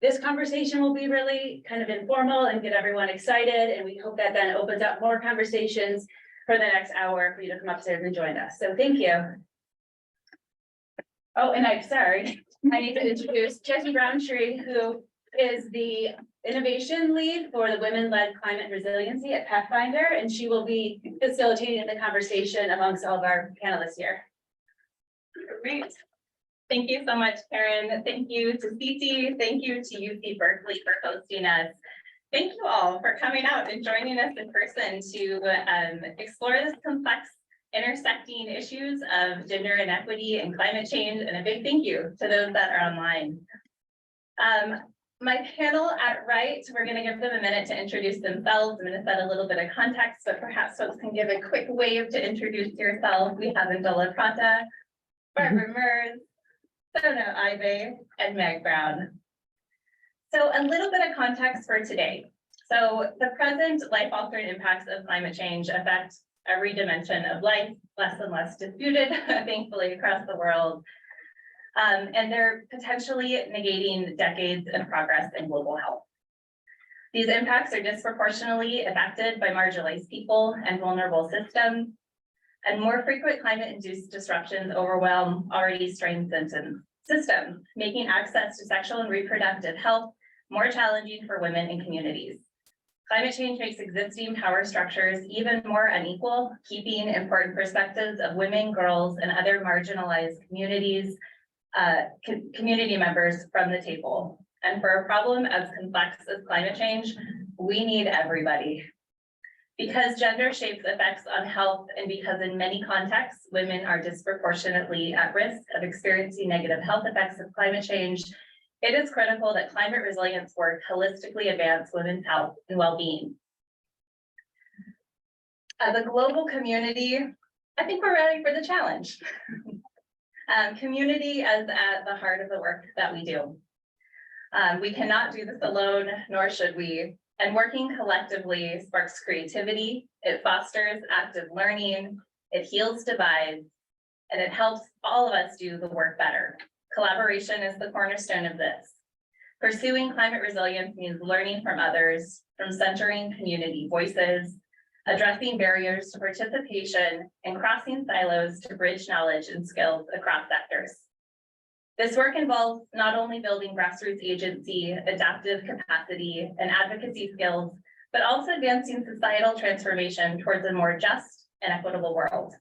This conversation will be really kind of informal and get everyone excited, and we hope that then opens up more conversations for the next hour for you to come upstairs and join us. So thank you. Oh, and I'm sorry, I need to introduce Jessie Browntree, who is the innovation lead for the women-led climate resiliency at Pathfinder, and she will be facilitating the conversation amongst all of our panelists here. Great. Thank you so much, Karen. Thank you to CT. Thank you to UC Berkeley for hosting us. Thank you all for coming out and joining us in person to explore this complex intersecting issues of gender inequity and climate change. And a big thank you to those that are online. My panel at right, we're going to give them a minute to introduce themselves. I'm going to set a little bit of context, but perhaps folks can give a quick wave to introduce yourself. We have Ndola Prata, Barbara Mers, Sona Ibe, and Meg Brown. So a little bit of context for today. So the present life-altering impacts of climate change affect every dimension of life, less and less disputed, thankfully, across the world. And they're potentially negating decades of progress in global health. These impacts are disproportionately affected by marginalized people and vulnerable systems, and more frequent climate-induced disruptions overwhelm already strained systems, making access to sexual and reproductive health more challenging for women and communities. Climate change makes existing power structures even more unequal, keeping important perspectives of women, girls, and other marginalized communities, community members from the table. And for a problem as complex as climate change, we need everybody. Because gender shapes effects on health, and because in many contexts, women are disproportionately at risk of experiencing negative health effects of climate change, it is critical that climate resilience work holistically advance women's health and well-being. As a global community, I think we're ready for the challenge. Community is at the heart of the work that we do. We cannot do this alone, nor should we. And working collectively sparks creativity, it fosters active learning, it heals divides, and it helps all of us do the work better. Collaboration is the cornerstone of this. Pursuing climate resilience means learning from others, from centering community voices, addressing barriers to participation, and crossing silos to bridge knowledge and skills across sectors. This work involves not only building grassroots agency, adaptive capacity, and advocacy skills, but also advancing societal transformation towards a more just and equitable world.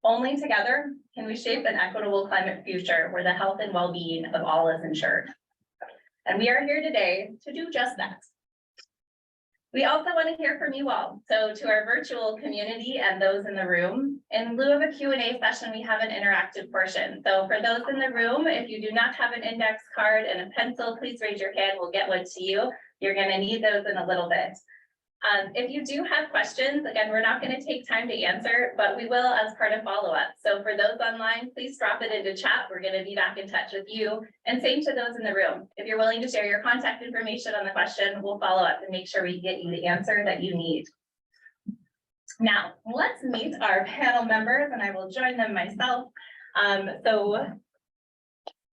Only together can we shape an equitable climate future where the health and well-being of all is ensured. And we are here today to do just that. We also want to hear from you all. So to our virtual community and those in the room, in lieu of a Q&A session, we have an interactive portion. So for those in the room, if you do not have an index card and a pencil, please raise your hand. We'll get one to you. You're going to need those in a little bit. If you do have questions, again, we're not going to take time to answer, but we will as part of follow-up. So for those online, please drop it into chat. We're going to be back in touch with you. And same to those in the room. If you're willing to share your contact information on the question, we'll follow up and make sure we get you the answer that you need. Now, let's meet our panel members, and I will join them myself. So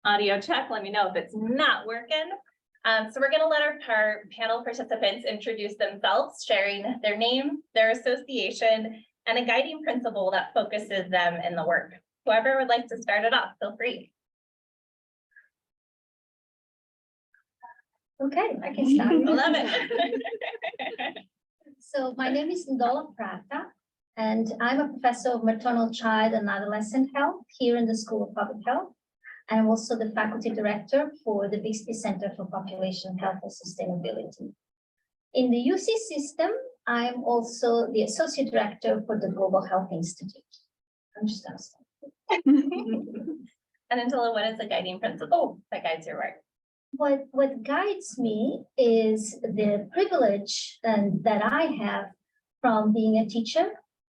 audio check, let me know if it's not working. So we're going to let our panel participants introduce themselves, sharing their name, their association, and a guiding principle that focuses them in the work. Whoever would like to start it off, feel free. Okay, I can start. I love it. So my name is Ndola Prata, and I'm a professor of maternal, child, and adolescent health here in the School of Public Health. I'm also the faculty director for the Bixby Center for Population Health and Sustainability. In the UC system, I'm also the associate director for the Global Health Institute. I'm just gonna start. And Ndola, what is the guiding principle that guides your work? What guides me is the privilege that I have from being a teacher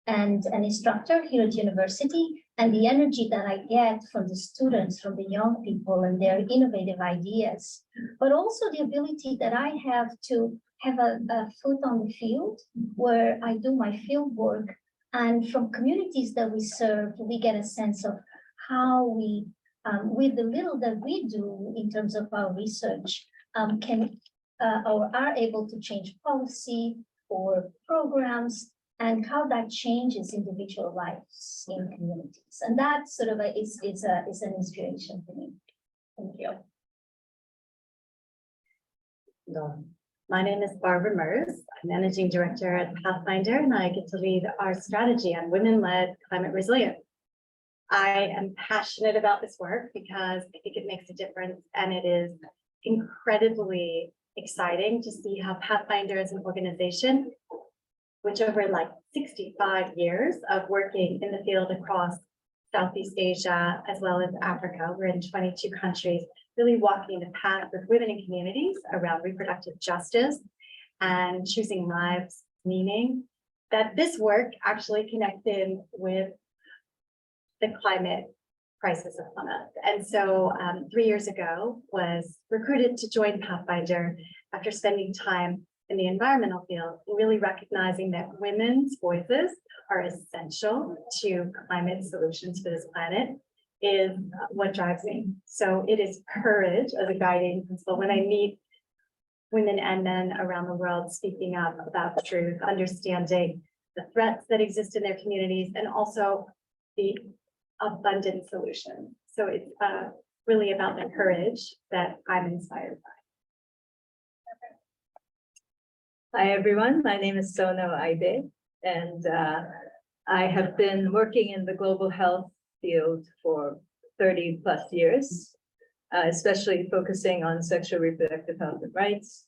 and an instructor here at university, and the energy that I get from the students, from the young people and their innovative ideas, but also the ability that I have to have a foot on the field where I do my field work. And from communities that we serve, we get a sense of how we, with the little that we do in terms of our research, can or are able to change policy or programs, and how that changes individual lives in communities. And that sort of is an inspiration for me. Thank you. My name is Barbara Mers. I'm Managing Director at Pathfinder, and I get to lead our strategy on women-led climate resilience. I am passionate about this work because I think it makes a difference, and it is incredibly exciting to see how Pathfinder as an organization, which over like 65 years of working in the field across Southeast Asia, as well as Africa, we're in 22 countries, really walking the path with women in communities around reproductive justice and choosing lives, meaning that this work actually connected with the climate crisis upon us. And so 3 years ago was recruited to join Pathfinder after spending time in the environmental field, really recognizing that women's voices are essential to climate solutions for this planet is what drives me. So it is courage as a guiding principle. When I meet women and men around the world speaking up about the truth, understanding the threats that exist in their communities, and also the abundant solution. So it's really about the courage that I'm inspired by. Hi, everyone. My name is Sono Aibe, and I have been working in the global health field for 30 plus years, especially focusing on sexual reproductive health and rights,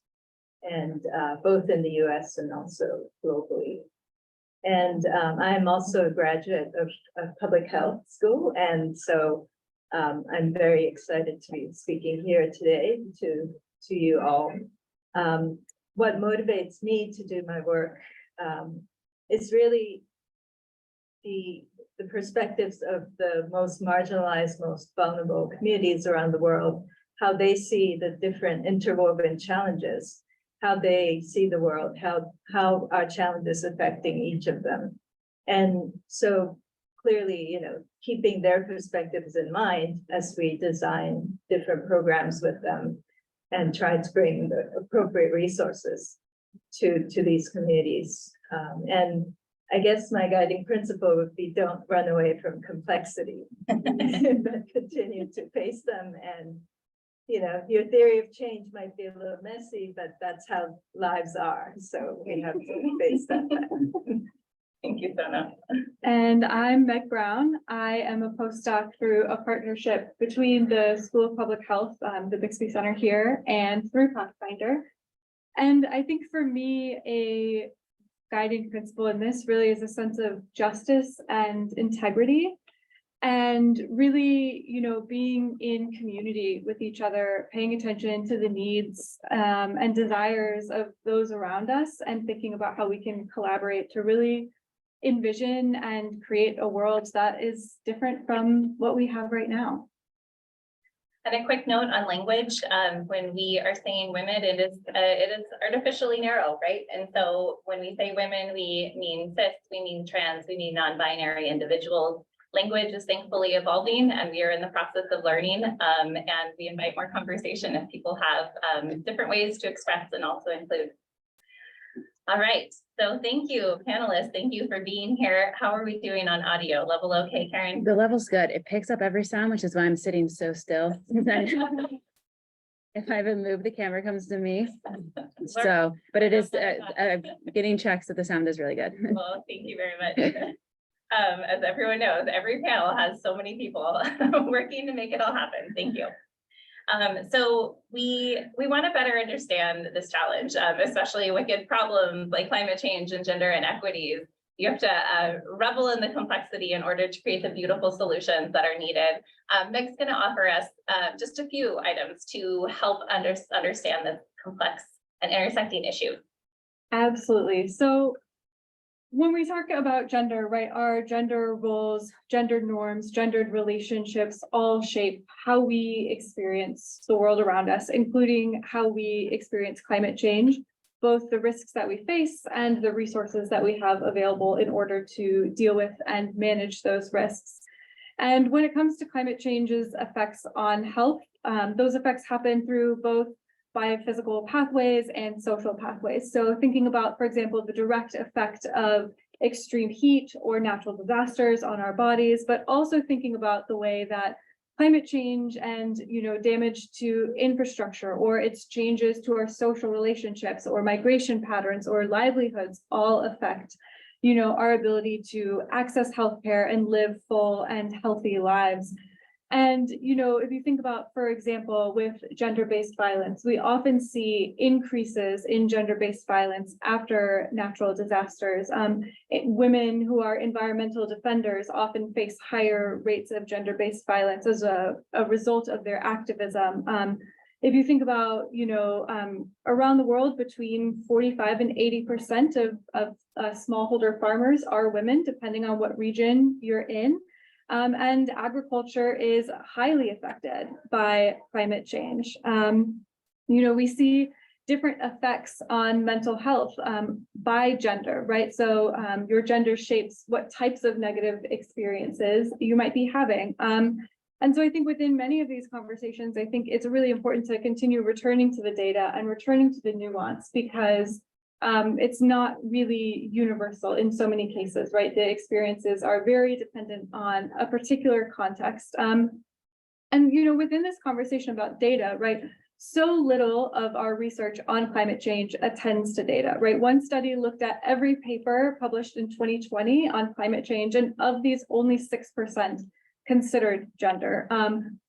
and both in the US and also globally. And I'm also a graduate of public health school, and so I'm very excited to be speaking here today to you all. What motivates me to do my work is really the perspectives of the most marginalized, most vulnerable communities around the world, how they see the different interwoven challenges, how they see the world, how our challenges affecting each of them. And so clearly, keeping their perspectives in mind as we design different programs with them and try to bring the appropriate resources to these communities. And I guess my guiding principle would be don't run away from complexity, but continue to face them. And, your theory of change might be a little messy, but that's how lives are. So we have to face that. Thank you, Sona. And I'm Meg Brown. I am a postdoc through a partnership between the School of Public Health, the Bixby Center here, and through Pathfinder. And I think for me, a guiding principle in this really is a sense of justice and integrity. And really, being in community with each other, paying attention to the needs and desires of those around us, and thinking about how we can collaborate to really envision and create a world that is different from what we have right now. And a quick note on language, when we are saying women, it is artificially narrow, right? And so when we say women, we mean cis, we mean trans, we mean non-binary individuals. Language is thankfully evolving, and we are in the process of learning, and we invite more conversation if people have different ways to express and also include. All right, so thank you, panelists. Thank you for being here. How are we doing on audio? Level okay, Karen? The level's good. It picks up every sound, which is why I'm sitting so still. If I haven't moved, the camera comes to me. So, but it is getting checks that the sound is really good. Well, thank you very much. As everyone knows, every panel has so many people working to make it all happen. Thank you. So we want to better understand this challenge, especially wicked problems like climate change and gender inequities. You have to revel in the complexity in order to create the beautiful solutions that are needed. Meg's going to offer us just a few items to help understand this complex and intersecting issue. Absolutely. So when we talk about gender, right, our gender roles, gendered norms, gendered relationships all shape how we experience the world around us, including how we experience climate change, both the risks that we face and the resources that we have available in order to deal with and manage those risks. And when it comes to climate change's effects on health, those effects happen through both biophysical pathways and social pathways. So thinking about, for example, the direct effect of extreme heat or natural disasters on our bodies, but also thinking about the way that climate change and, damage to infrastructure or its changes to our social relationships or migration patterns or livelihoods all affect, our ability to access healthcare and live full and healthy lives. And, if you think about, for example, with gender-based violence, we often see increases in gender-based violence after natural disasters. Women who are environmental defenders often face higher rates of gender-based violence as a result of their activism. If you think about, around the world, between 45 and 80% of smallholder farmers are women, depending on what region you're in. And agriculture is highly affected by climate change. We see different effects on mental health by gender, right? So your gender shapes what types of negative experiences you might be having. And so I think within many of these conversations, I think it's really important to continue returning to the data and returning to the nuance, because it's not really universal in so many cases, right? The experiences are very dependent on a particular context. And, within this conversation about data, right, so little of our research on climate change attends to data, right? One study looked at every paper published in 2020 on climate change, and of these, only 6% considered gender.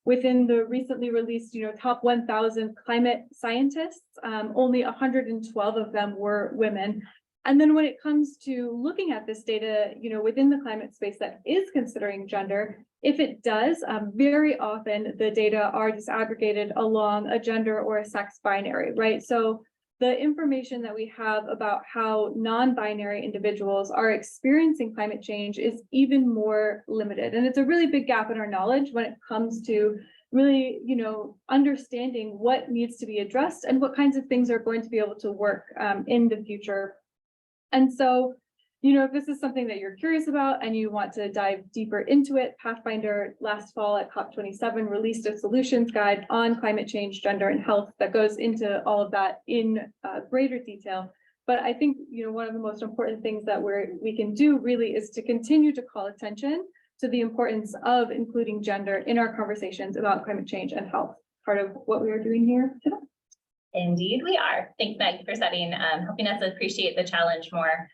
Within the recently released, top 1,000 climate scientists, only 112 of them were women. And then when it comes to looking at this data, within the climate space that is considering gender, if it does, very often the data are disaggregated along a gender or a sex binary, right? So the information that we have about how non-binary individuals are experiencing climate change is even more limited. And it's a really big gap in our knowledge when it comes to really, understanding what needs to be addressed and what kinds of things are going to be able to work in the future. And so, if this is something that you're curious about and you want to dive deeper into it, Pathfinder last fall at COP27 released a solutions guide on climate change, gender, and health that goes into all of that in greater detail. But I think, one of the most important things that we can do really is to continue to call attention to the importance of including gender in our conversations about climate change and health, part of what we are doing here today. Indeed, we are. Thanks, Meg, for helping us appreciate the challenge more.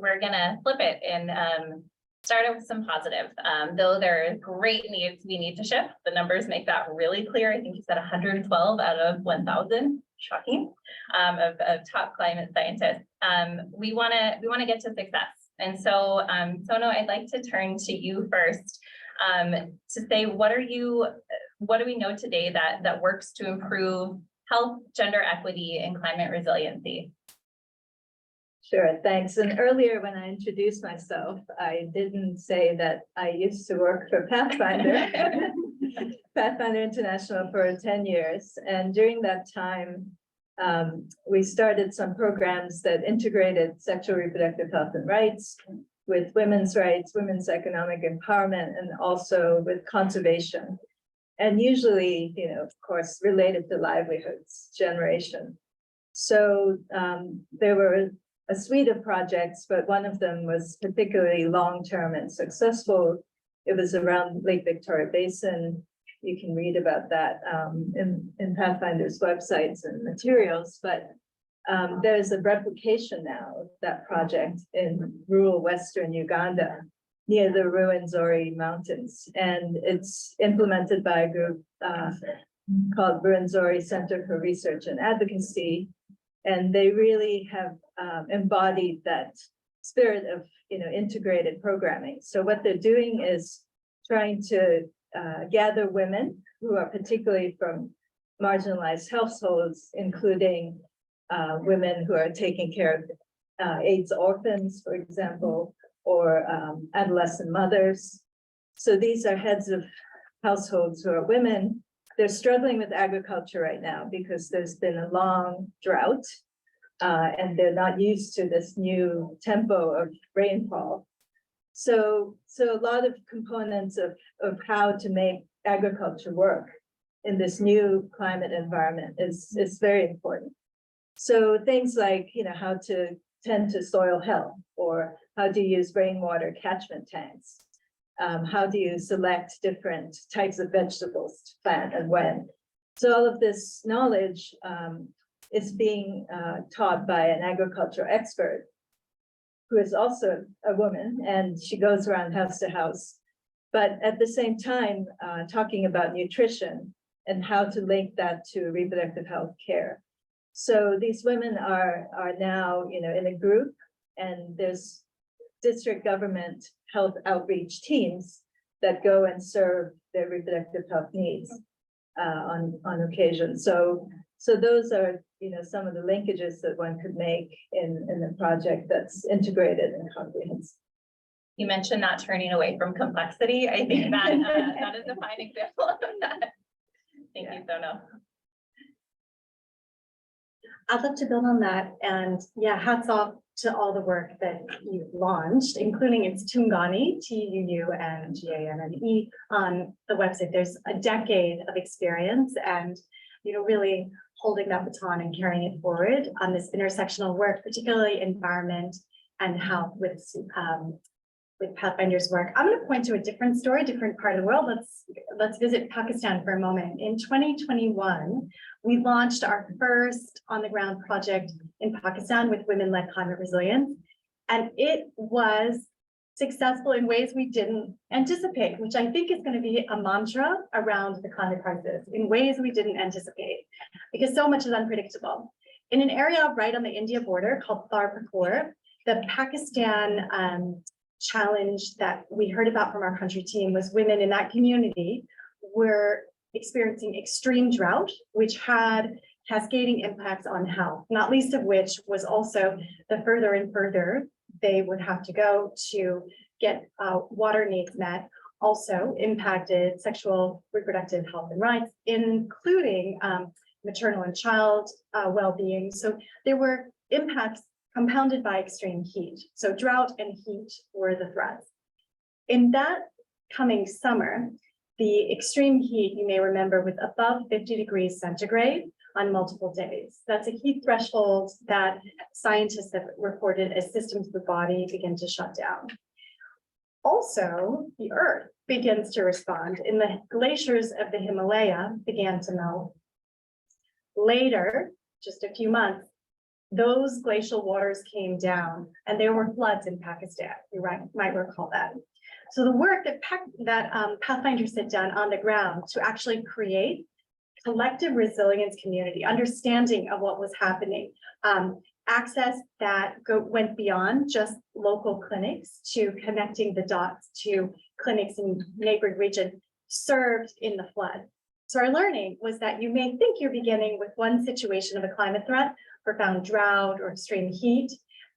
We're gonna flip it and start out with some positive. Though there are great needs we need to shift, the numbers make that really clear. I think you said 112 out of 1,000, shocking, of top climate scientists. We wanna get to success. And so, Sono, I'd like to turn to you first to say, what do we know today that works to improve health, gender equity, and climate resiliency? Sure, thanks. And earlier when I introduced myself, I didn't say that I used to work for Pathfinder, Pathfinder International for 10 years. And during that time, we started some programs that integrated sexual reproductive health and rights with women's rights, women's economic empowerment, and also with conservation. And usually, of course, related to livelihoods generation. So there were a suite of projects, but one of them was particularly long-term and successful. It was around Lake Victoria Basin. You can read about that in Pathfinder's websites and materials, but there's a replication now of that project in rural Western Uganda near the Ruwenzori Mountains. And it's implemented by a group called Ruwenzori Center for Research and Advocacy. And they really have embodied that spirit of integrated programming. So what they're doing is trying to gather women who are particularly from marginalized households, including women who are taking care of AIDS orphans, for example, or adolescent mothers. So these are heads of households who are women. They're struggling with agriculture right now because there's been a long drought and they're not used to this new tempo of rainfall. So a lot of components of how to make agriculture work in this new climate environment is very important. So things like, how to tend to soil health, or how do you use rainwater catchment tanks? How do you select different types of vegetables to plant and when? So all of this knowledge is being taught by an agriculture expert who is also a woman, and she goes around house to house, but at the same time, talking about nutrition and how to link that to reproductive health care. So these women are now, in a group, and there's district government health outreach teams that go and serve their reproductive health needs on occasion. So those are, some of the linkages that one could make in a project that's integrated and comprehensive. You mentioned not turning away from complexity. I think that that is a fine example of that. Thank you, Sono. I'd love to build on that, and yeah, hats off to all the work that you've launched, including its Tungani, TUUNGANNE, on the website. There's a decade of experience, and really holding that baton and carrying it forward on this intersectional work, particularly environment and health with Pathfinder's work. I'm going to point to a different story, different part of the world. Let's visit Pakistan for a moment. In 2021, we launched our first on-the-ground project in Pakistan with women-led climate resilience, and it was successful in ways we didn't anticipate, which I think is going to be a mantra around the climate crisis, in ways we didn't anticipate, because so much is unpredictable. In an area right on the India border called Tharpur, the Pakistan challenge that we heard about from our country team was women in that community were experiencing extreme drought, which had cascading impacts on health, not least of which was also the further and further they would have to go to get water needs met, also impacted sexual reproductive health and rights, including maternal and child well-being. So there were impacts compounded by extreme heat. So drought and heat were the threats. In that coming summer, the extreme heat, you may remember, was above 50 degrees centigrade on multiple days. That's a heat threshold that scientists have reported as systems of the body begin to shut down. Also, the earth begins to respond, and the glaciers of the Himalaya began to melt. Later, just a few months, those glacial waters came down and there were floods in Pakistan. You might recall that. So the work that Pathfinder set down on the ground to actually create collective resilience community, understanding of what was happening, access that went beyond just local clinics to connecting the dots to clinics in neighboring region, served in the flood. So our learning was that you may think you're beginning with one situation of a climate threat, profound drought or extreme heat,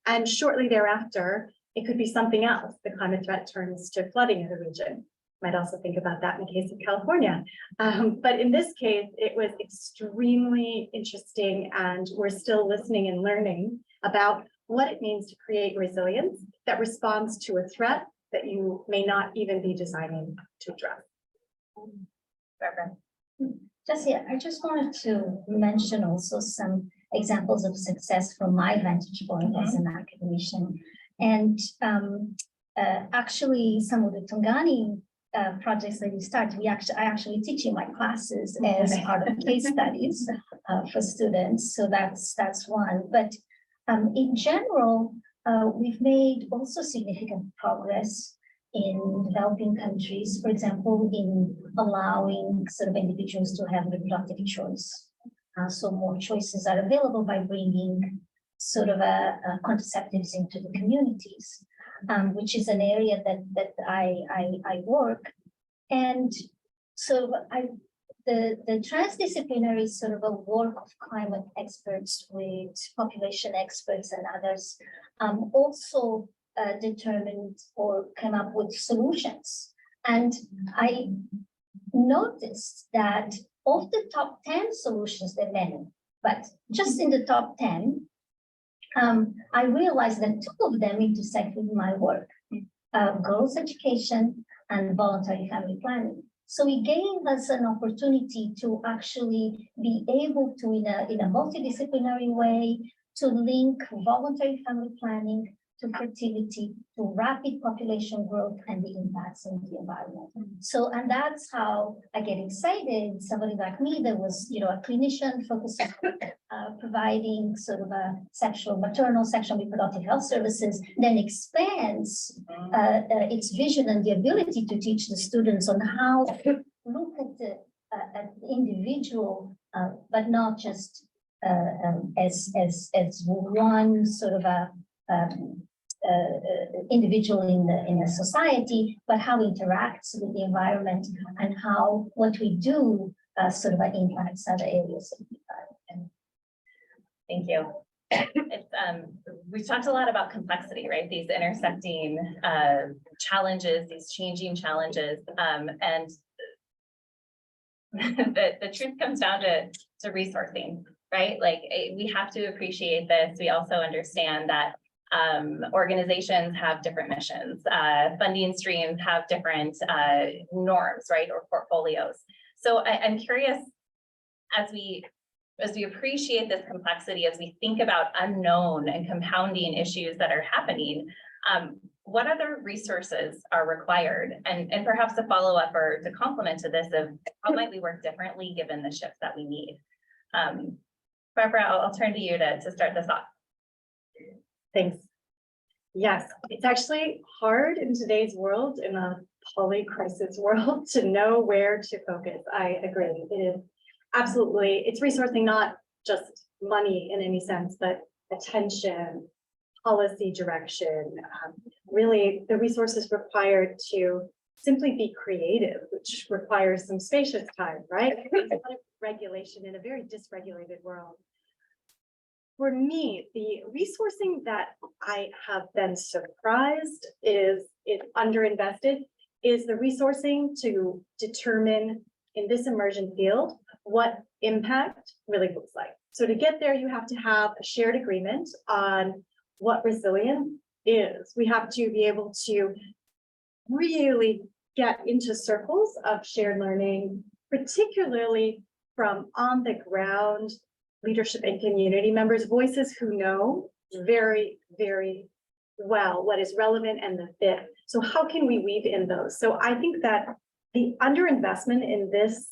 and shortly thereafter, it could be something else. The climate threat turns to flooding in the region. Might also think about that in the case of California. But in this case, it was extremely interesting, and we're still listening and learning about what it means to create resilience that responds to a threat that you may not even be designing to address. Jessie, I just wanted to mention also some examples of success from my vantage point as an academician. And actually, some of the Tungani projects that you start, I actually teach in my classes as part of case studies for students. So that's one. But in general, we've made also significant progress in developing countries, for example, in allowing sort of individuals to have reproductive choice. So more choices are available by bringing sort of contraceptives into the communities, which is an area that I work. And so the transdisciplinary sort of a work of climate experts with population experts and others also determined or came up with solutions. And I noticed that of the top 10 solutions, there are many, but just in the top 10, I realized that 2 of them intersect with my work, girls' education and voluntary family planning. So it gave us an opportunity to actually be able to, in a multidisciplinary way, to link voluntary family planning to fertility, to rapid population growth and the impacts on the environment. So, and that's how I get excited. Somebody like me that was, a clinician focused on providing sort of a maternal sexual reproductive health services, then expands its vision and the ability to teach the students on how to look at the individual, but not just as one sort of a individual in the society, but how it interacts with the environment and how what we do sort of impacts other areas of the environment. Thank you. It's, we've talked a lot about complexity, right? These intersecting challenges, these changing challenges, and the truth comes down to resourcing, right? Like we have to appreciate this. We also understand that organizations have different missions, funding streams have different norms, right, or portfolios. So I'm curious, as we appreciate this complexity, as we think about unknown and compounding issues that are happening, what other resources are required? And perhaps a follow-up or to complement to this of how might we work differently given the shifts that we need? Barbara, I'll turn to you to start this off. Thanks. Yes, it's actually hard in today's world, in a poly-crisis world, to know where to focus. I agree. It is absolutely, it's resourcing not just money in any sense, but attention, policy direction, really the resources required to simply be creative, which requires some spacious time, right? Regulation in a very dysregulated world. For me, the resourcing that I have been surprised is underinvested is the resourcing to determine in this immersion field what impact really looks like. So to get there, you have to have a shared agreement on what resilience is. We have to be able to really get into circles of shared learning, particularly from on the ground leadership and community members, voices who know very, very well what is relevant and the fit. So how can we weave in those? So I think that the underinvestment in this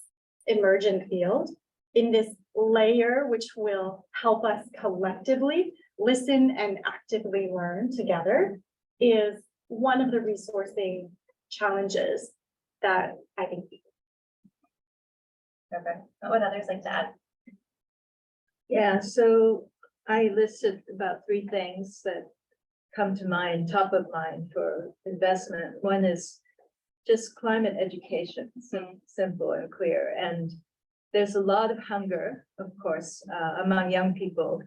emergent field, in this layer, which will help us collectively listen and actively learn together, is one of the resourcing challenges that I think. Okay. What would others like to add? Yeah, so I listed about 3 things that come to mind, top of mind for investment. One is just climate education, simple and clear. And there's a lot of hunger, of course, among young people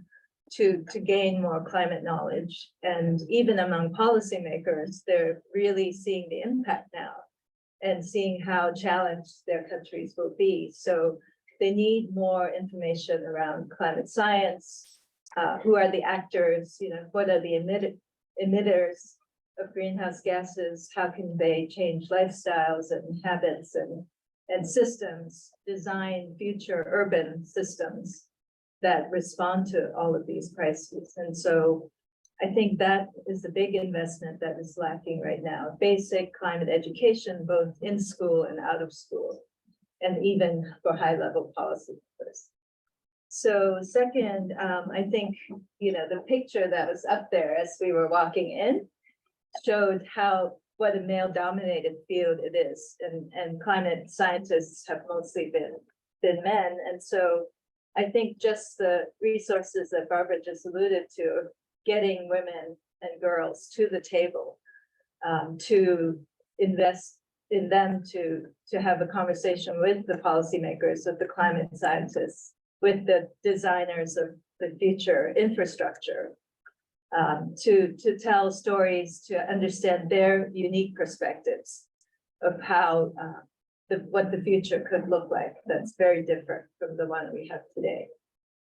to gain more climate knowledge. And even among policymakers, they're really seeing the impact now and seeing how challenged their countries will be. So they need more information around climate science, who are the actors, what are the emitters of greenhouse gases, how can they change lifestyles and habits and systems, design future urban systems that respond to all of these crises. And so I think that is the big investment that is lacking right now, basic climate education, both in school and out of school, and even for high-level policymakers. So second, I think, the picture that was up there as we were walking in showed what a male-dominated field it is, and climate scientists have mostly been men. And so I think just the resources that Barbara just alluded to, of getting women and girls to the table, to invest in them, to have a conversation with the policymakers, with the climate scientists, with the designers of the future infrastructure, to tell stories, to understand their unique perspectives of how what the future could look like. That's very different from the one we have today.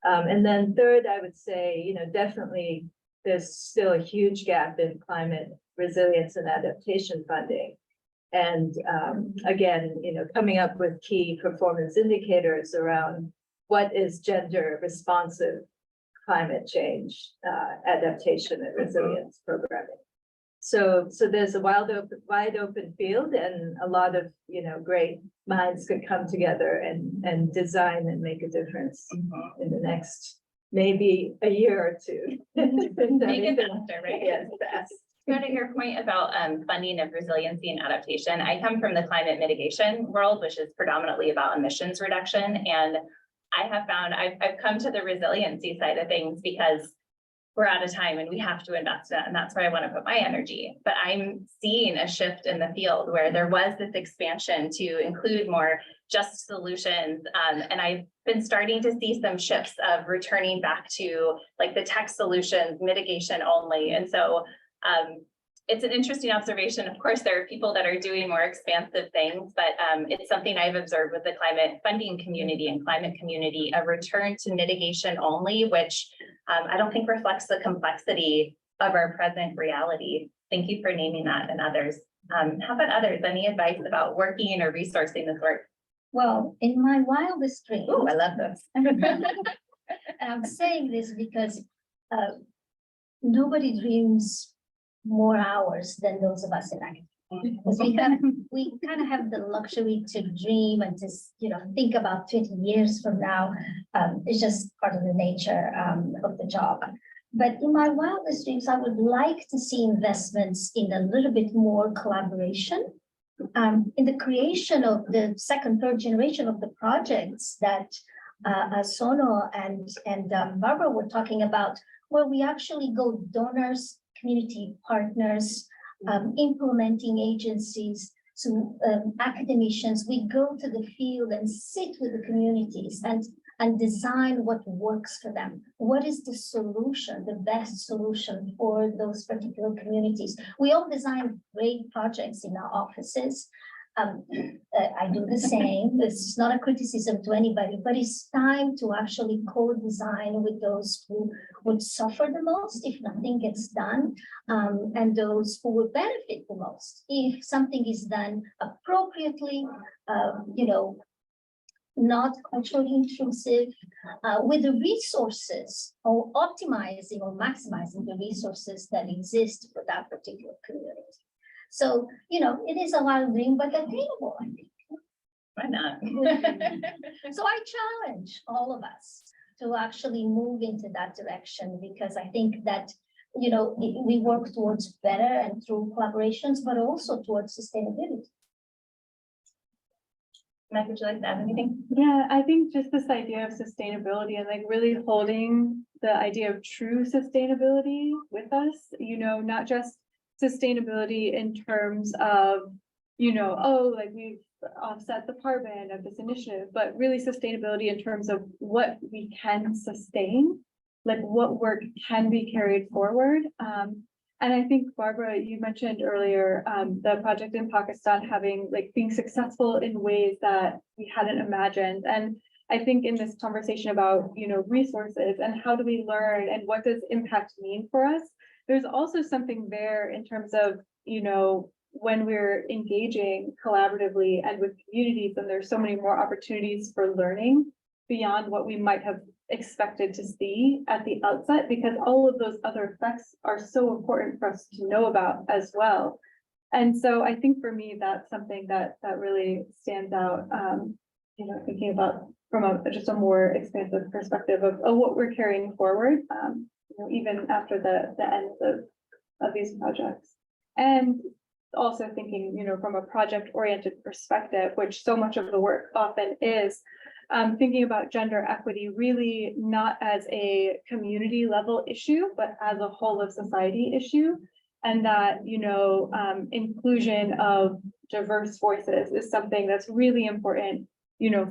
And then third, I would say, definitely there's still a huge gap in climate resilience and adaptation funding. And again, coming up with key performance indicators around what is gender responsive climate change, adaptation and resilience programming. So there's a wide open field, and a lot of, great minds could come together and design and make a difference in the next, maybe a year or two. Make it faster, right? Yes, fast. Go to your point about funding of resiliency and adaptation. I come from the climate mitigation world, which is predominantly about emissions reduction. And I have found I've come to the resiliency side of things because we're out of time and we have to invest in it. And that's where I want to put my energy. But I'm seeing a shift in the field where there was this expansion to include more just solutions. And I've been starting to see some shifts of returning back to like the tech solutions, mitigation only. And so it's an interesting observation. Of course, there are people that are doing more expansive things, but it's something I've observed with the climate funding community and climate community, a return to mitigation only, which I don't think reflects the complexity of our present reality. Thank you for naming that, and others. How about others? Any advice about working or resourcing this work? Well, in my wildest dreams. Oh, I love this. And I'm saying this because nobody dreams more hours than those of us in academia. Because we kind of have the luxury to dream and just, think about 20 years from now. It's just part of the nature of the job. But in my wildest dreams, I would like to see investments in a little bit more collaboration, in the creation of the second, third generation of the projects that Sono and Barbara were talking about, where we actually go donors, community partners, implementing agencies, to academicians. We go to the field and sit with the communities and design what works for them. What is the solution, the best solution for those particular communities? We all design great projects in our offices. I do the same. This is not a criticism to anybody, but it's time to actually co-design with those who would suffer the most if nothing gets done, and those who will benefit the most if something is done appropriately, not culturally intrusive, with the resources, or optimizing or maximizing the resources that exist for that particular community. So, it is a wild dream, but attainable, I think. Why not? So I challenge all of us to actually move into that direction, because I think that, we work towards better and through collaborations, but also towards sustainability. Meg, would you like to add anything? Yeah, I think just this idea of sustainability and like really holding the idea of true sustainability with us, not just sustainability in terms of, like we've offset the carbon of this initiative, but really sustainability in terms of what we can sustain, like what work can be carried forward. And I think, Barbara, you mentioned earlier, the project in Pakistan being successful in ways that we hadn't imagined. And I think in this conversation about, resources and how do we learn and what does impact mean for us, there's also something there in terms of, when we're engaging collaboratively and with communities, and there's so many more opportunities for learning beyond what we might have expected to see at the outset, because all of those other effects are so important for us to know about as well. And so I think for me, that's something that really stands out, thinking about from just a more expansive perspective of what we're carrying forward, even after the end of these projects. And also thinking, from a project-oriented perspective, which so much of the work often is, thinking about gender equity really not as a community level issue, but as a whole of society issue. And that, inclusion of diverse voices is something that's really important,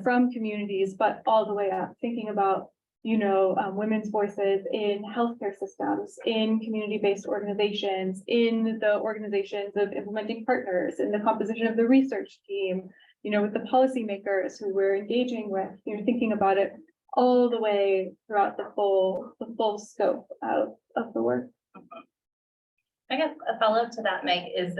from communities, but all the way up, thinking about, women's voices in healthcare systems, in community-based organizations, in the organizations of implementing partners, in the composition of the research team, with the policymakers who we're engaging with, thinking about it all the way throughout the full scope of the work. I guess a follow-up to that, Meg, is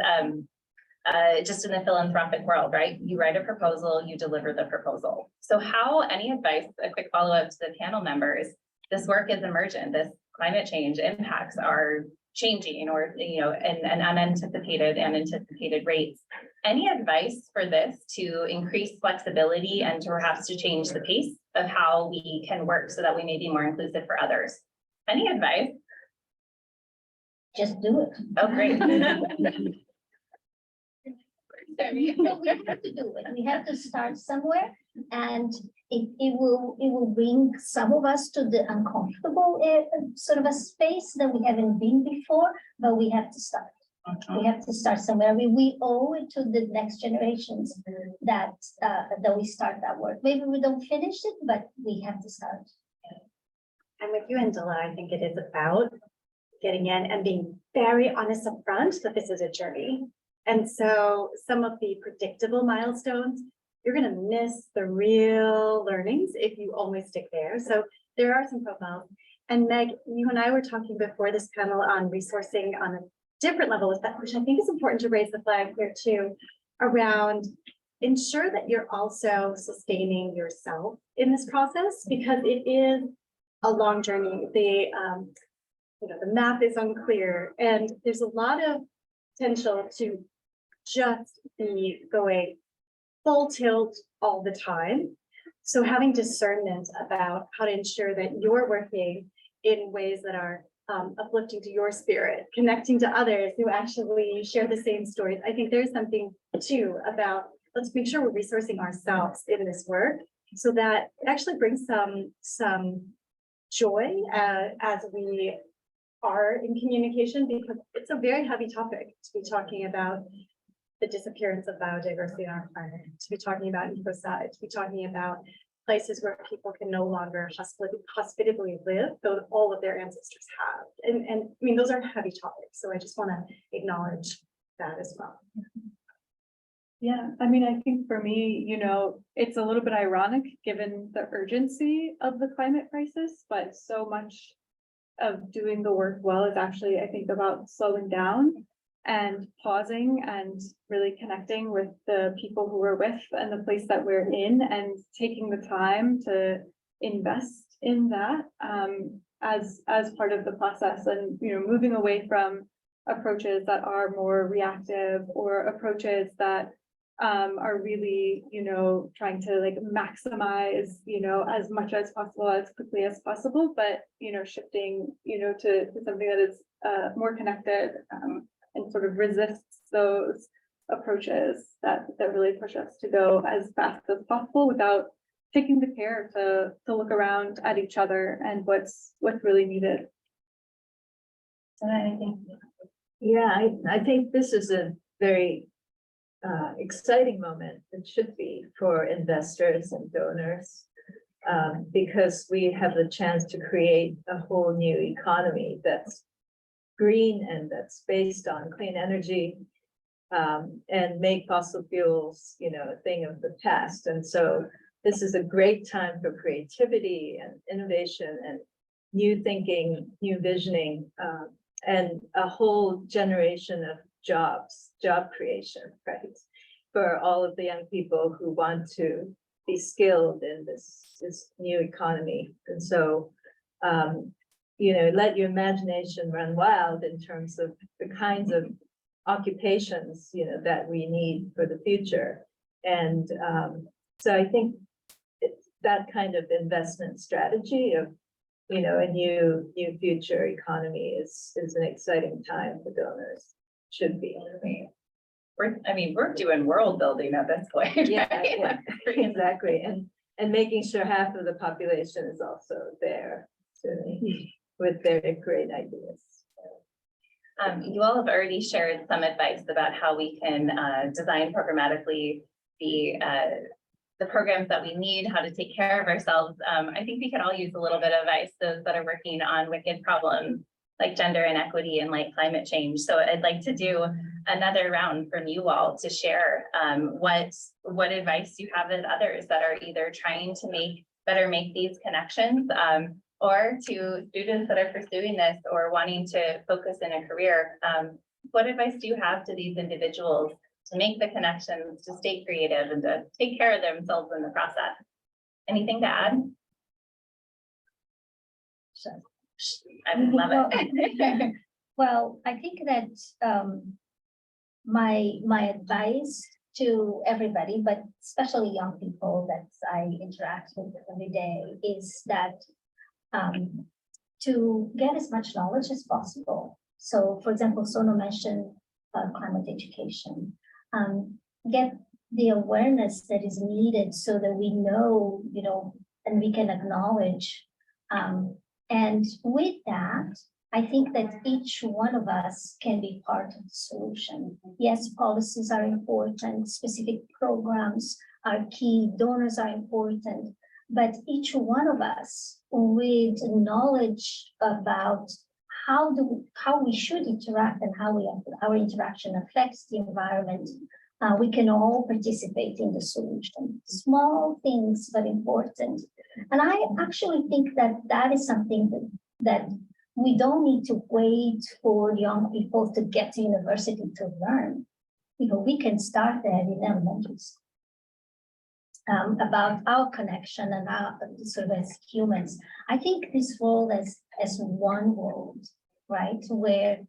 just in the philanthropic world, right? You write a proposal, you deliver the proposal. So how, any advice, a quick follow-up to the panel members, this work is emergent, this climate change impacts are changing or, and unanticipated and anticipated rates. Any advice for this to increase flexibility and to perhaps to change the pace of how we can work so that we may be more inclusive for others? Any advice? Just do it. Oh, great. We have to do it. We have to start somewhere, and it will bring some of us to the uncomfortable sort of a space that we haven't been before, but we have to start. We have to start somewhere. We owe it to the next generations that we start that work. Maybe we don't finish it, but we have to start. I'm with you, Angela. I think it is about getting in and being very honest up front that this is a journey. And so some of the predictable milestones, you're going to miss the real learnings if you only stick there. So there are some profiles. And Meg, you and I were talking before this panel on resourcing on a different level, which I think is important to raise the flag here too, around ensure that you're also sustaining yourself in this process, because it is a long journey. The map is unclear, and there's a lot of potential to just be going full tilt all the time. So having discernment about how to ensure that you're working in ways that are uplifting to your spirit, connecting to others who actually share the same stories. I think there's something too about, let's make sure we're resourcing ourselves in this work so that it actually brings some joy as we are in communication, because it's a very heavy topic to be talking about the disappearance of biodiversity on our planet, to be talking about ecocide, to be talking about places where people can no longer hospitably live, though all of their ancestors have. And I mean, those are heavy topics. So I just want to acknowledge that as well. Yeah, I mean, I think for me, it's a little bit ironic given the urgency of the climate crisis, but so much of doing the work well is actually, I think, about slowing down and pausing and really connecting with the people who we're with and the place that we're in, and taking the time to invest in that as part of the process, and moving away from approaches that are more reactive or approaches that are really trying to like maximize as much as possible as quickly as possible, but shifting to something that is more connected and sort of resists those approaches that really push us to go as fast as possible without taking the care to look around at each other and what's really needed. Yeah, I think this is a very exciting moment. It should be for investors and donors, because we have the chance to create a whole new economy that's green and that's based on clean energy, and make fossil fuels, a thing of the past. And so this is a great time for creativity and innovation and new thinking, new visioning, and a whole generation of job creation, right? For all of the young people who want to be skilled in this new economy. And so, let your imagination run wild in terms of the kinds of occupations, that we need for the future. And so I think it's that kind of investment strategy of, a new future economy is an exciting time for donors. Should be. We're doing world building at this point. Yeah, right? yeah, exactly. And making sure half of the population is also there with their great ideas. You all have already shared some advice about how we can design programmatically the programs that we need, how to take care of ourselves. I think we could all use a little bit of advice, those that are working on wicked problems like gender inequity and like climate change. So I'd like to do another round from you all to share what advice you have with others that are either trying to make these connections, or to students that are pursuing this or wanting to focus in a career. What advice do you have to these individuals to make the connections, to stay creative and to take care of themselves in the process. Anything to add? I would love it. Well, I think that my advice to everybody, but especially young people that I interact with every day, is that to get as much knowledge as possible. So, for example, Sono mentioned climate education. Get the awareness that is needed so that we know, and we can acknowledge. And with that, I think that each one of us can be part of the solution. Yes, policies are important, specific programs are key, donors are important, but each one of us with knowledge about how we should interact and how our interaction affects the environment, we can all participate in the solution. Small things, but important. And I actually think that that is something that we don't need to wait for young people to get to university to learn. We can start that in elementary school. About our connection and our sort of as humans. I think this world as one world, right? Where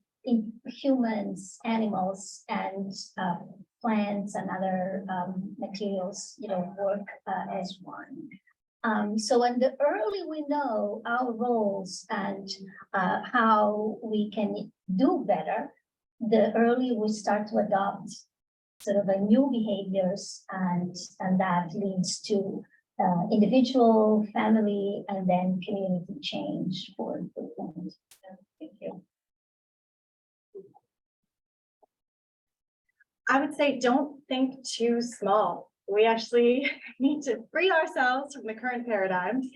humans, animals, and plants and other materials, work as one. So when the early we know our roles and how we can do better, the early we start to adopt sort of a new behaviors, and that leads to individual, family, and then community change for improvement. Thank you. I would say don't think too small. We actually need to free ourselves from the current paradigms.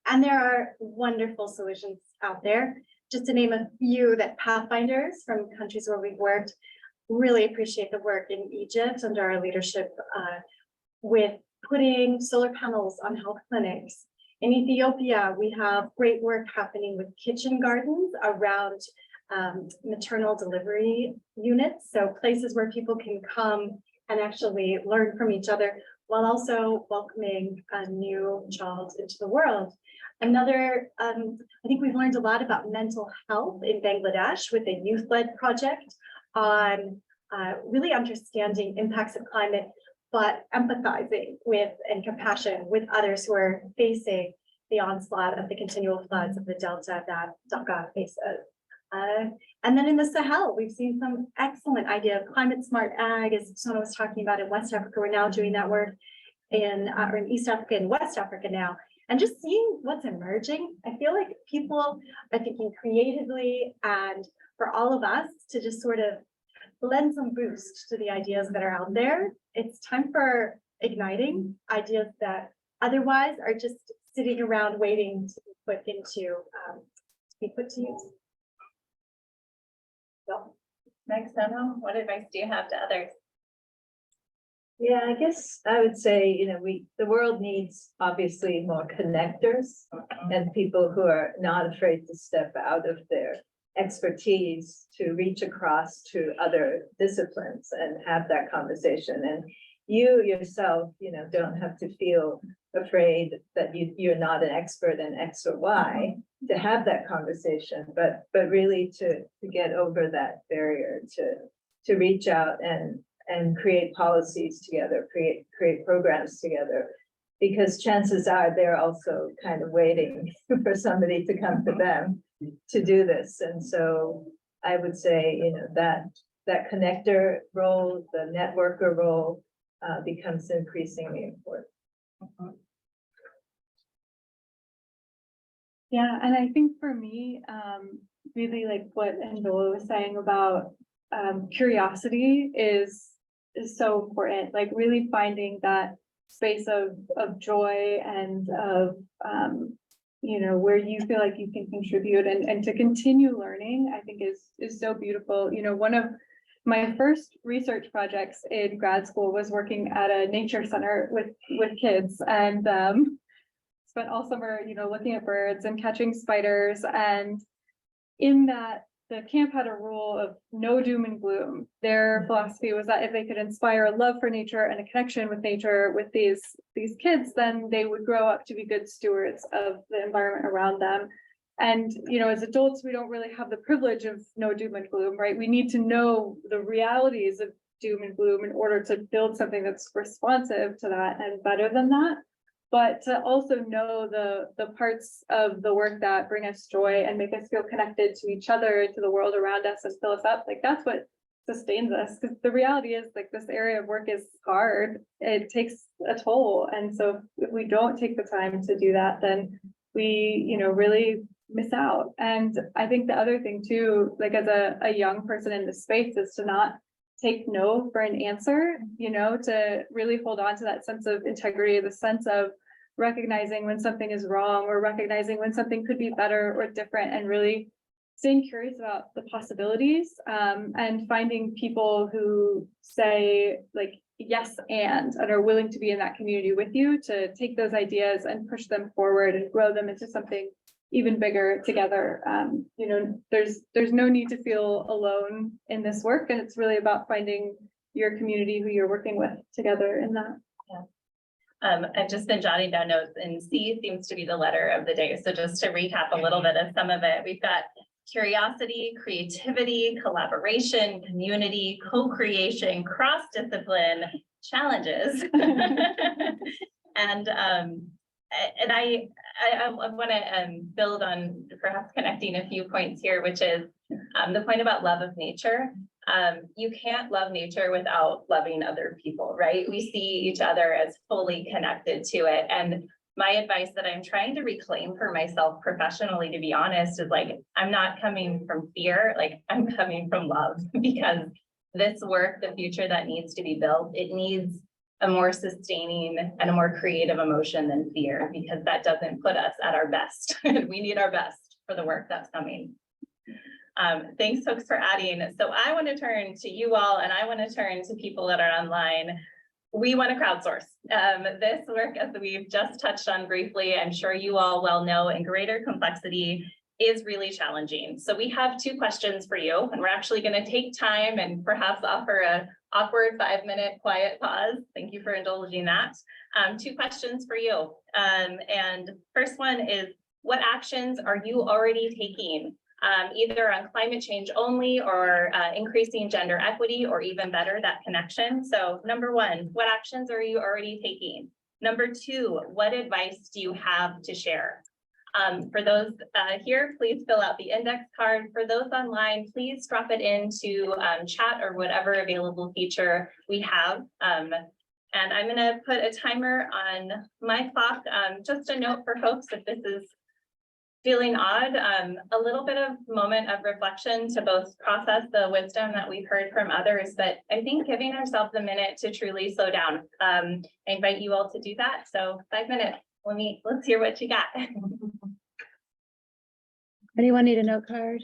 And there are wonderful solutions out there. Just to name a few that Pathfinders from countries where we've worked really appreciate the work in Egypt under our leadership with putting solar panels on health clinics. In Ethiopia, we have great work happening with kitchen gardens around maternal delivery units. So places where people can come and actually learn from each other while also welcoming a new child into the world. Another, I think we've learned a lot about mental health in Bangladesh with a youth-led project on really understanding impacts of climate, but empathizing with and compassion with others who are facing the onslaught of the continual floods of the Delta that Dhaka faces. And then in the Sahel, we've seen some excellent idea of climate smart ag, as Sona was talking about in West Africa. We're now doing that work in East Africa and West Africa now. And just seeing what's emerging, I feel like people are thinking creatively, and for all of us to just sort of lend some boost to the ideas that are out there. It's time for igniting ideas that otherwise are just sitting around waiting to be put to use. So, Meg, Sono, what advice do you have to others? Yeah, I guess I would say, the world needs obviously more connectors and people who are not afraid to step out of their expertise to reach across to other disciplines and have that conversation. And you yourself, don't have to feel afraid that you're not an expert in X or Y to have that conversation, but really to get over that barrier, to reach out and create policies together, create programs together, because chances are they're also kind of waiting for somebody to come to them to do this. And so I would say, that connector role, the networker role becomes increasingly important. Yeah, and I think for me, really like what Andola was saying about curiosity is so important, like really finding that space of joy and of where you feel like you can contribute and to continue learning, I think is so beautiful. One of my first research projects in grad school was working at a nature center with kids, and spent all summer, looking at birds and catching spiders. And in that the camp had a rule of no doom and gloom. Their philosophy was that if they could inspire a love for nature and a connection with nature with these kids, then they would grow up to be good stewards of the environment around them. And, you know, as adults, we don't really have the privilege of no doom and gloom, right? We need to know the realities of doom and gloom in order to build something that's responsive to that and better than that. But to also know the parts of the work that bring us joy and make us feel connected to each other, to the world around us, and fill us up, like that's what sustains us. Because the reality is, like, this area of work is hard. It takes a toll. And so if we don't take the time to do that, then we, you know, really miss out. And I think the other thing too, like as a young person in this space, is to not take no for an answer, you know, to really hold on to that sense of integrity, the sense of recognizing when something is wrong or recognizing when something could be better or different, and really staying curious about the possibilities, and finding people who say like yes and are willing to be in that community with you to take those ideas and push them forward and grow them into something even bigger together. You know, there's no need to feel alone in this work, and it's really about finding your community who you're working with together in that. I've just been jotting down notes, and C seems to be the letter of the day. So just to recap a little bit of some of it, we've got curiosity, creativity, collaboration, community, co-creation, cross-discipline, challenges. And I want to build on perhaps connecting a few points here, which is the point about love of nature. You can't love nature without loving other people, right? We see each other as fully connected to it. And my advice that I'm trying to reclaim for myself professionally, to be honest, is like, I'm not coming from fear, like I'm coming from love, because this work, the future that needs to be built, it needs a more sustaining and a more creative emotion than fear, because that doesn't put us at our best. We need our best for the work that's coming. Thanks, folks, for adding. So I want to turn to you all, and I want to turn to people that are online. We want to crowdsource this work, as we've just touched on briefly. I'm sure you all well know, in greater complexity is really challenging. So we have two questions for you, and we're actually going to take time and perhaps offer a awkward 5-minute quiet pause. Thank you for indulging that. Two questions for you. And first one is, what actions are you already taking, either on climate change only, or increasing gender equity, or even better, that connection? So number one, what actions are you already taking? Number two, what advice do you have to share? For those here, please fill out the index card. For those online, please drop it into chat or whatever available feature we have. And I'm going to put a timer on my clock. Just a note for folks, if this is feeling odd, a little bit of moment of reflection to both process the wisdom that we've heard from others, but I think giving ourselves a minute to truly slow down. I invite you all to do that. So 5 minutes. Let's hear what you got. Anyone need a note card?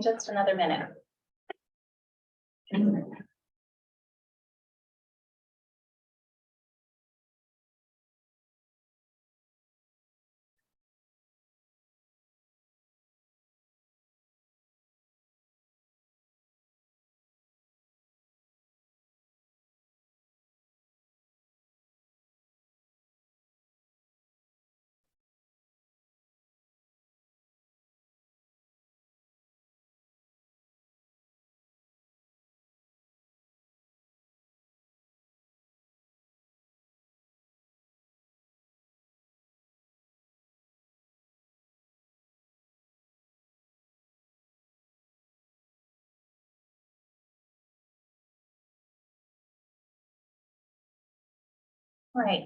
in just another minute. All right.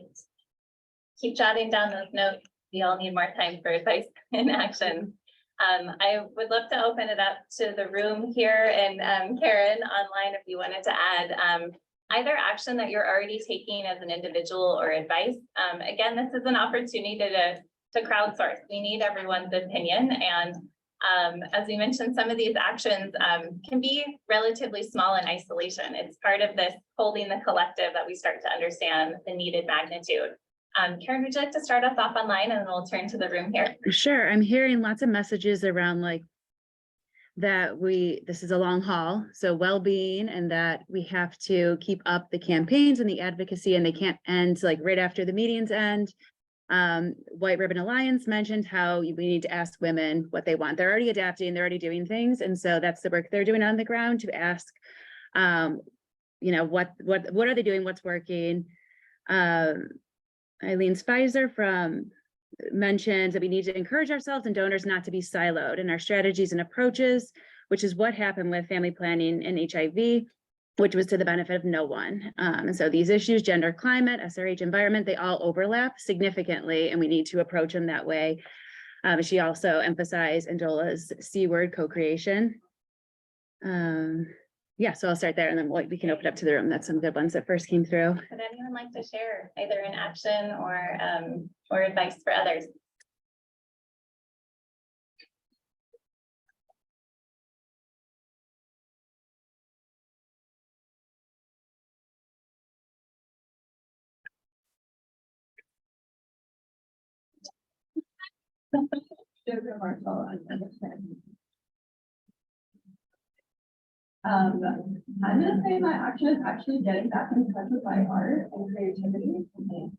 Keep jotting down those notes. We all need more time for advice and action. I would love to open it up to the room here and Karen online if you wanted to add either action that you're already taking as an individual or advice. Again, this is an opportunity to crowdsource. We need everyone's opinion. And as we mentioned, some of these actions can be relatively small in isolation. It's part of this holding the collective that we start to understand the needed magnitude. Karen, would you like to start us off online and then we'll turn to the room here? Sure. I'm hearing lots of messages around like that this is a long haul, so well-being, and that we have to keep up the campaigns and the advocacy, and they can't end like right after the meetings end. White Ribbon Alliance mentioned how we need to ask women what they want. They're already adapting, they're already doing things, and so that's the work they're doing on the ground to ask, you know, what are they doing, what's working. Eileen Spicer mentioned that we need to encourage ourselves and donors not to be siloed in our strategies and approaches, which is what happened with family planning and HIV, which was to the benefit of no one. And so these issues, gender, climate, SRH, environment, they all overlap significantly, and we need to approach them that way. She also emphasized Andola's C word, co-creation. Yeah, so I'll start there and then we can open up to the room. That's some good ones that first came through. Would anyone like to share either an action or advice for others? I'm gonna say my action is actually getting back in touch with my art and creativity. Something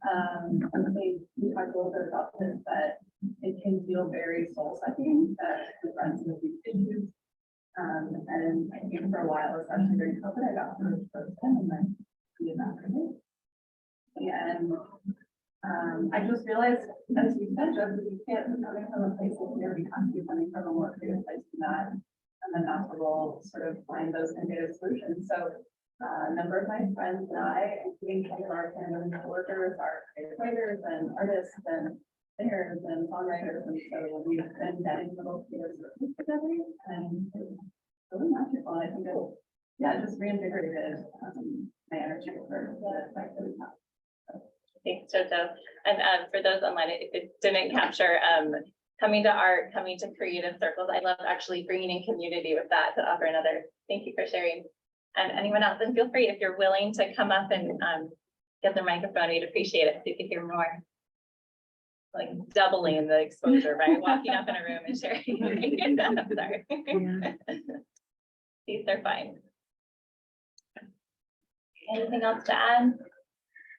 we talked a little bit about this, that it can feel very soul sucking that confronts with these issues. And I think for a while, especially during COVID, I got sort of frozen and then did not really. And I just realized, as you said, Jeff, that you can't be coming from a place of fear, you have to be coming from a more creative place than that. And then after we'll sort of find those innovative solutions. So a number of my friends and I, including some of our family coworkers, are creative writers and artists and singers and songwriters. And so we've been getting little creative circles together, and it's really magical. I think it, yeah, just reinvigorated my energy for the fact that we have. Thanks, Jojo. And for those online, if it didn't capture coming to art, coming to creative circles. I love actually bringing in community with that to offer another. Thank you for sharing. And anyone else, and feel free if you're willing to come up and get their microphone, we'd appreciate it so you can hear more. Like doubling the exposure by walking up in a room and sharing. Sorry. Yeah. These are fine. Anything else to add?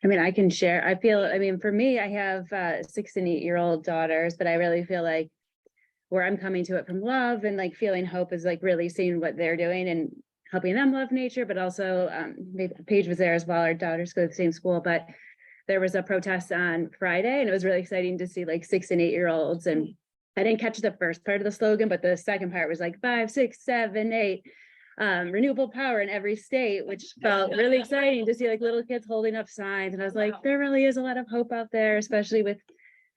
I mean, I can share. I mean, for me, I have 6 and 8-year-old daughters, but I really feel like where I'm coming to it from love and like feeling hope is like really seeing what they're doing and helping them love nature, but also Paige was there as well. Our daughters go to the same school, but there was a protest on Friday and it was really exciting to see like 6 and 8-year-olds. And I didn't catch the first part of the slogan, but the second part was like 5, 6, 7, 8. Renewable power in every state, which felt really exciting to see like little kids holding up signs. And I was like, there really is a lot of hope out there, especially with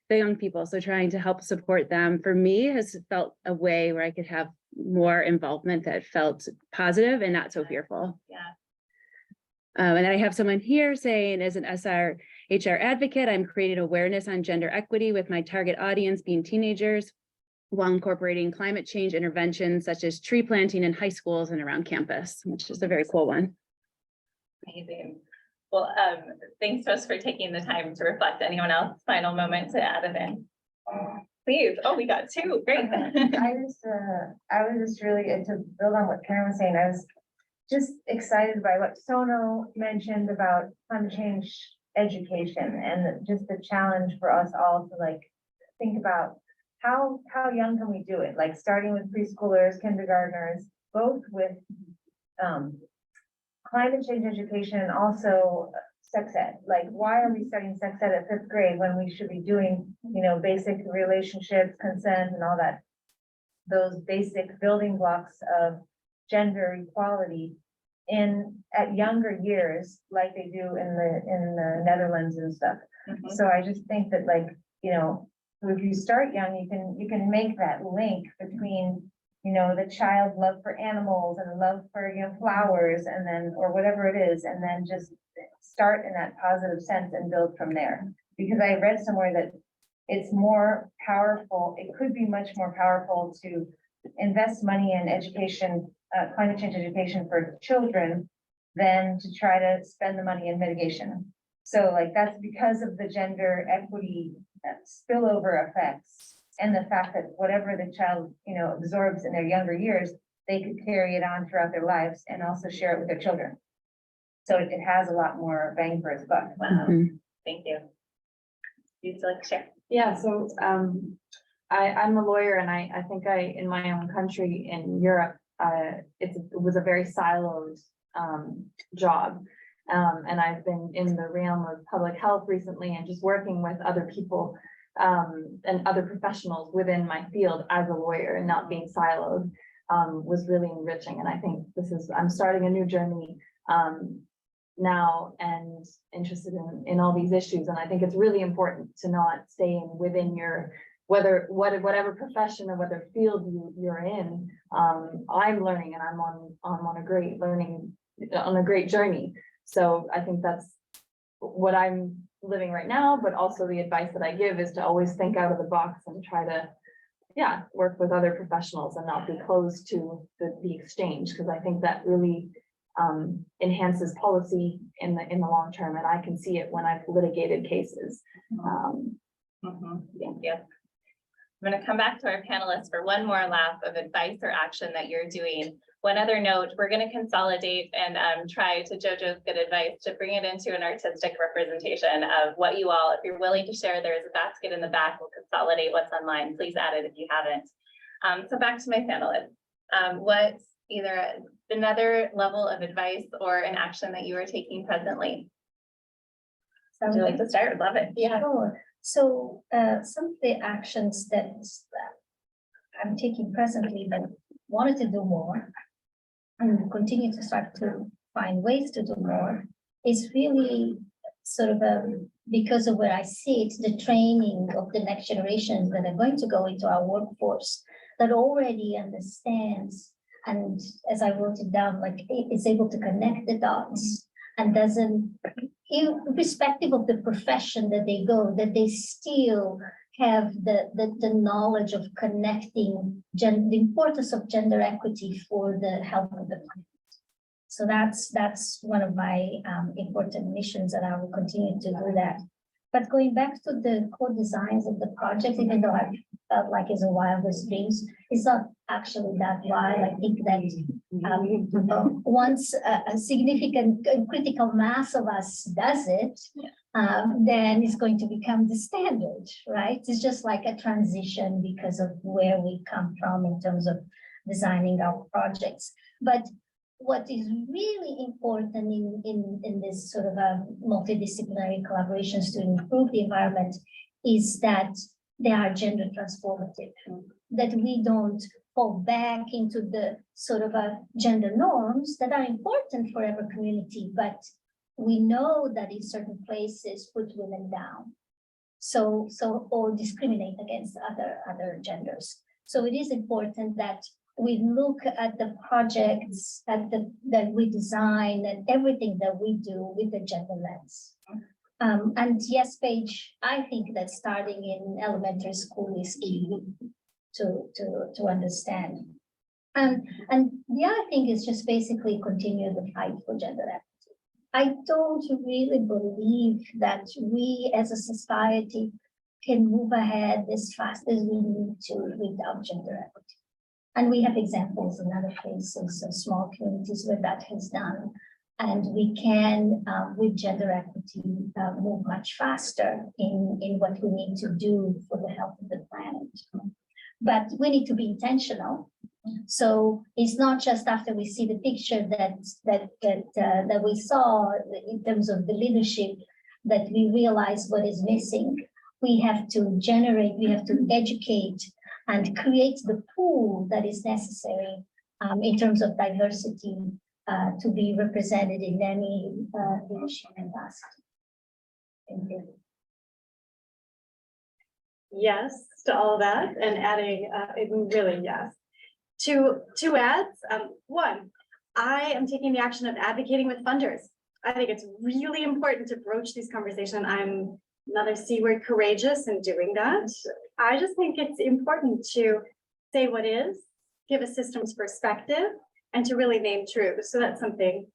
the young people. So trying to help support them for me has felt a way where I could have more involvement that felt positive and not so fearful. Yeah. And then I have someone here saying, as an SRHR advocate, I'm creating awareness on gender equity with my target audience being teenagers. while incorporating climate change interventions such as tree planting in high schools and around campus, which is a very cool one. Amazing. Well, thanks to us for taking the time to reflect. Anyone else? Final moment to add it in. Please. Oh, we got two. Great. I was just really, to build on what Karen was saying, I was just excited by what Sono mentioned about climate change education and just the challenge for us all to like think about how young can we do it? Like starting with preschoolers, kindergartners, both with climate change education and also sex ed. Like, why are we studying sex ed at 5th grade when we should be doing, you know, basic relationships, consent and all that? Those basic building blocks of gender equality at younger years, like they do in the Netherlands and stuff. Mhm. So I just think that, like, you know, if you start young, you can make that link between, you know, the child love for animals and love for, you know, flowers and then, or whatever it is, and then just start in that positive sense and build from there. Because I read somewhere that it's more powerful, it could be much more powerful to invest money in education, climate change education for children than to try to spend the money in mitigation. So like, that's because of the gender equity spillover effects and the fact that whatever the child, you know, absorbs in their younger years, they could carry it on throughout their lives and also share it with their children. So it has a lot more bang for its buck. Wow. Mhm. Thank you. You still like to share? Yeah, so I'm a lawyer and I think in my own country in Europe, it was a very siloed job. And I've been in the realm of public health recently and just working with other people and other professionals within my field as a lawyer and not being siloed was really enriching. And I think I'm starting a new journey now and interested in all these issues. And I think it's really important to not stay within your, whatever profession or whether field you're in. I'm learning and I'm on a great journey. So I think that's what I'm living right now, but also the advice that I give is to always think out of the box and try to, work with other professionals and not be closed to the exchange, because I think that really enhances policy in the long term. And I can see it when I've litigated cases. Thank you. I'm going to come back to our panelists for one more lap of advice or action that you're doing. One other note, we're going to consolidate and try, to JoJo's good advice, to bring it into an artistic representation of what you all, if you're willing to share, there is a basket in the back. We'll consolidate what's online. Please add it if you haven't. So back to my panelists. What's either another level of advice or an action that you are taking presently? Would you like to start? Love it. Yeah. Sure. So some of the actions that I'm taking presently, but wanted to do more and continue to start to find ways to do more, is really sort of because of where I see it, the training of the next generations that are going to go into our workforce that already understands, and as I wrote it down, like is able to connect the dots and doesn't, irrespective of the profession that they go, that they still have the knowledge of connecting the importance of gender equity for the health of the planet. So that's one of my important missions, and I will continue to do that. But going back to the core designs of the project, even though I felt like it's a wildest dreams, it's not actually that wild. I think that once a significant critical mass of us does it, then it's going to become the standard, right? It's just like a transition because of where we come from in terms of designing our projects. But what is really important in this sort of multidisciplinary collaborations to improve the environment is that they are gender transformative, that we don't fall back into the sort of gender norms that are important for every community, but we know that in certain places put women down, so or discriminate against other genders. So it is important that we look at the projects that we design and everything that we do with the gender lens. And yes, Paige, I think that starting in elementary school is key. to understand. And the other thing is just basically continue the fight for gender equity. I don't really believe that we as a society can move ahead as fast as we need to without gender equity. And we have examples in other places of small communities where that has done. And we can, with gender equity, move much faster in what we need to do for the health of the planet. But we need to be intentional. So it's not just after we see the picture that we saw in terms of the leadership that we realize what is missing. We have to generate, we have to educate and create the pool that is necessary in terms of diversity to be represented in any leadership capacity. Thank you. Yes to all that, and adding, really yes. Two adds. One, I am taking the action of advocating with funders. I think it's really important to broach these conversations. I'm another C word, courageous in doing that. I just think it's important to say what is, give a systems perspective, and to really name truth. So that's something.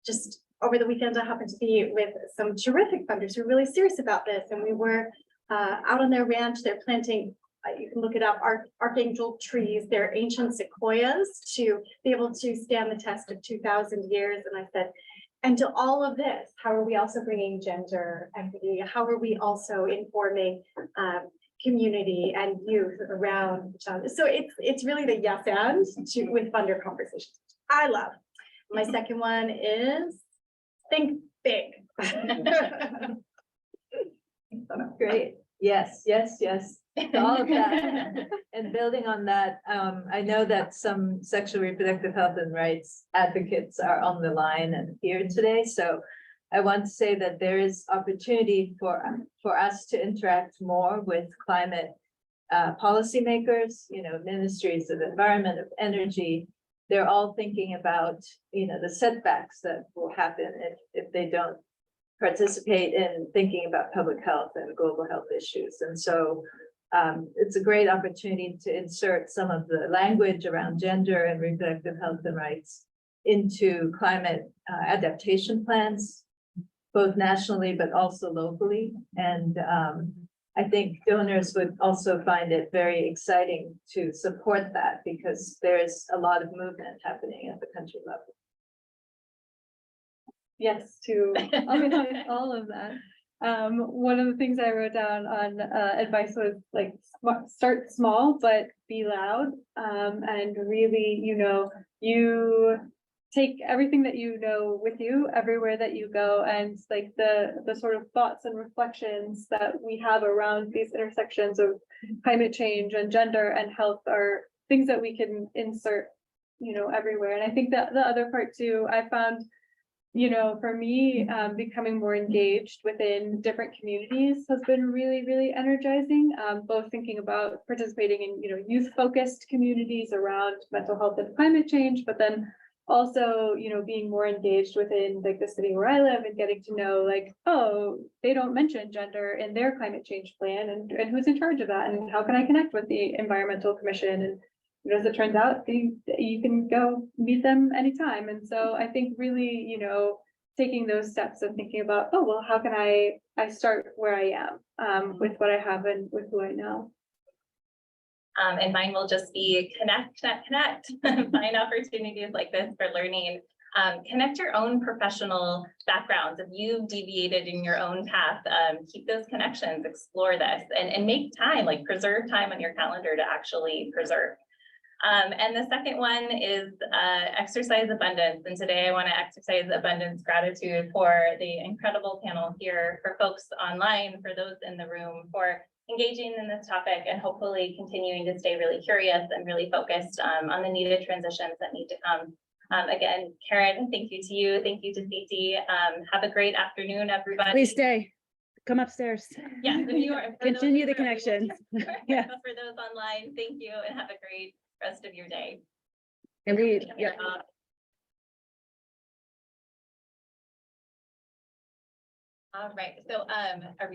Just over the weekend, I happened to be with some terrific funders who are really serious about this, and we were out on their ranch. They're planting, you can look it up, archangel trees. They're ancient sequoias to be able to stand the test of 2,000 years. And I said, and to all of this, how are we also bringing gender equity? How are we also informing community and youth around each other? So it's really the yes and with funder conversations. I love. My second one is think big. Great. Yes, yes, yes. All of that. And building on that, I know that some sexual reproductive health and rights advocates are on the line and here today. So I want to say that there is opportunity for us to interact more with climate policymakers, ministries of environment, of energy. They're all thinking about, the setbacks that will happen if they don't participate in thinking about public health and global health issues. And so it's a great opportunity to insert some of the language around gender and reproductive health and rights into climate adaptation plans, both nationally, but also locally. And I think donors would also find it very exciting to support that because there's a lot of movement happening at the country level. Yes, to all of that. One of the things I wrote down on advice was like start small, but be loud. And really, you take everything that you know with you everywhere that you go, and like the sort of thoughts and reflections that we have around these intersections of climate change and gender and health are things that we can insert, everywhere. And I think that the other part too, I found, for me, becoming more engaged within different communities has been really, really energizing. Both thinking about participating in, youth-focused communities around mental health and climate change, but then also, being more engaged within like the city where I live and getting to know like, oh, they don't mention gender in their climate change plan, and who's in charge of that, and how can I connect with the Environmental Commission? And as it turns out, you can go meet them anytime. And so I think really, taking those steps of thinking about, oh, well, how can I start where I am with what I have and with who I know. And mine will just be connect. Find opportunities like this for learning. Connect your own professional backgrounds. If you've deviated in your own path, keep those connections, explore this, and make time, like preserve time on your calendar to actually preserve. And the second one is exercise abundance. And today I want to exercise abundance gratitude for the incredible panel here, for folks online, for those in the room, for engaging in this topic and hopefully continuing to stay really curious and really focused on the needed transitions that need to come. Again, Karen, thank you to you. Thank you to Cece. Have a great afternoon, everybody. Please stay. Come upstairs. Yes, if you are. Continue the connections. Yeah. For those online, thank you and have a great rest of your day. And yeah. All right, so are we